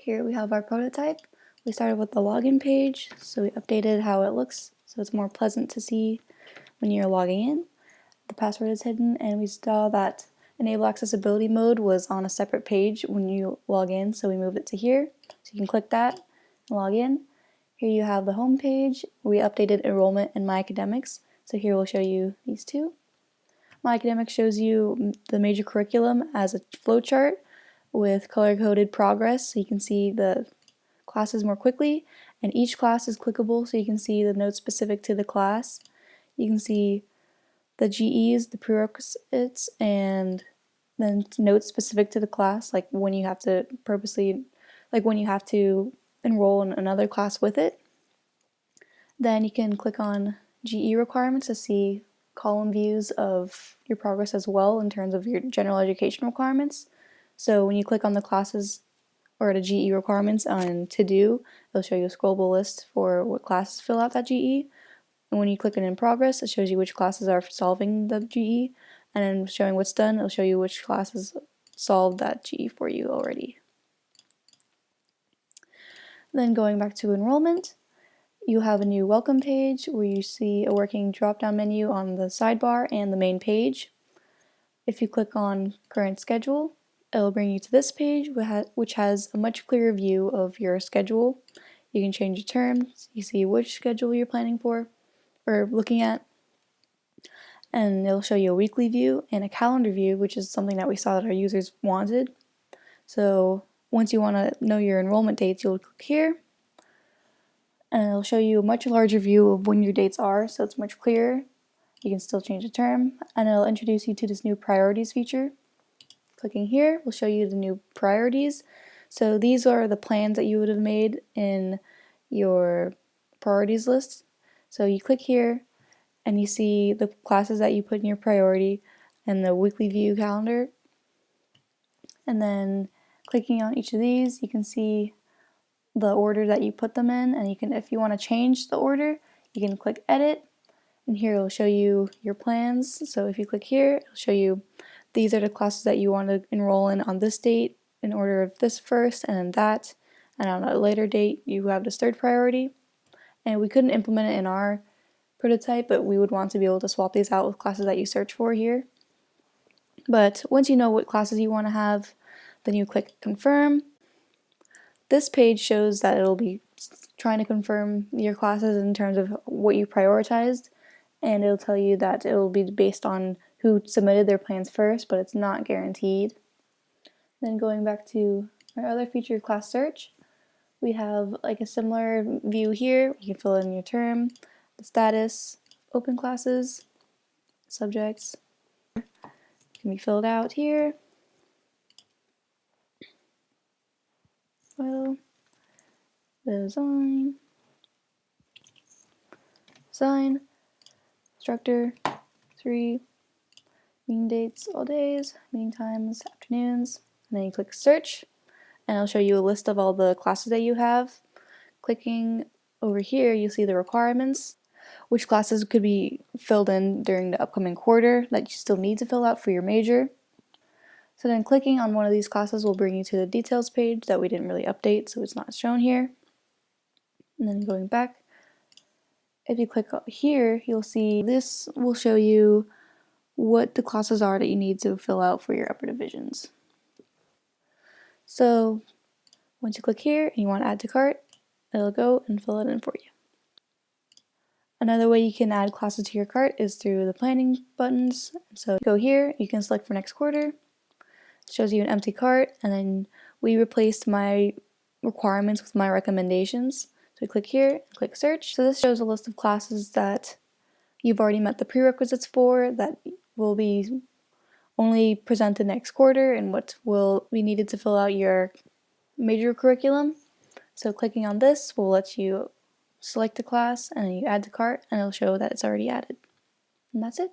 here we have our prototype. We started with the login page, so we updated how it looks so it's more pleasant to see when you're logging in. The password is hidden, and we saw that enable accessibility mode was on a separate page when you log in, so we moved it to here. So you can click that and log in. Here you have the home page. We updated enrollment and MyAcademics, so here we'll show you these two. MyAcademics shows you the major curriculum as a flowchart with color-coded progress, so you can see the classes more quickly, and each class is clickable, so you can see the notes specific to the class. You can see the GEs, the prerequisites, and then notes specific to the class, like when you have to enroll in another class with it. Then you can click on GE requirements to see column views of your progress as well in terms of your general education requirements. So when you click on the classes or the GE requirements on to do, it'll show you a scrollable list for what classes fill out that GE. And when you click it in progress, it shows you which classes are solving the GE, and then showing what's done, it'll show you which classes solved that GE for you already. Then going back to enrollment, you have a new welcome page where you see a working drop-down menu on the sidebar and the main page. If you click on current schedule, it'll bring you to this page, which has a much clearer view of your schedule. You can change the terms, you see which schedule you're planning for or looking at, and it'll show you a weekly view and a calendar view, which is something that we saw that our users wanted. So once you want to know your enrollment dates, you'll click here, and it'll show you a much larger view of when your dates are, so it's much clearer. You can still change the term, and it'll introduce you to this new priorities feature. Clicking here will show you the new priorities. So these are the plans that you would have made in your priorities list. So you click here and you see the classes that you put in your priority and the weekly view calendar. And then clicking on each of these, you can see the order that you put them in, and you can, if you want to change the order, you can click edit, and here it'll show you your plans. So if you click here, it'll show you these are the classes that you want to enroll in on this date in order of this first and then that, and on a later date you have this third priority. And we couldn't implement it in our prototype, but we would want to be able to swap these out with classes that you search for here. But once you know what classes you want to have, then you click confirm. This page shows that it'll be trying to confirm your classes in terms of what you prioritized, and it'll tell you that it will be based on who submitted their plans first, but it's not guaranteed. Then going back to our other feature, class search, we have like a similar view here. You can fill in your term, the status, open classes, subjects can be filled out here. Well, design, instructor, 3, meeting dates all days, meeting times afternoons, and then you click search, and it'll show you a list of all the classes that you have. Clicking over here, you'll see the requirements, which classes could be filled in during the upcoming quarter that you still need to fill out for your major. So then clicking on one of these classes will bring you to the details page that we didn't really update, so it's not shown here. And then going back, if you click here, you'll see this will show you what the classes are that you need to fill out for your upper divisions. So once you click here and you want to add to cart, it'll go and fill it in for you. Another way you can add classes to your cart is through the planning buttons. So go here, you can select for next quarter. It shows you an empty cart, and then we replaced my requirements with my recommendations. So we click here and click search. So this shows a list of classes that you've already met the prerequisites for that will be only presented next quarter and what will be needed to fill out your major curriculum. So clicking on this will let you select a class and then you add to cart, and it'll show that it's already added. And that's it.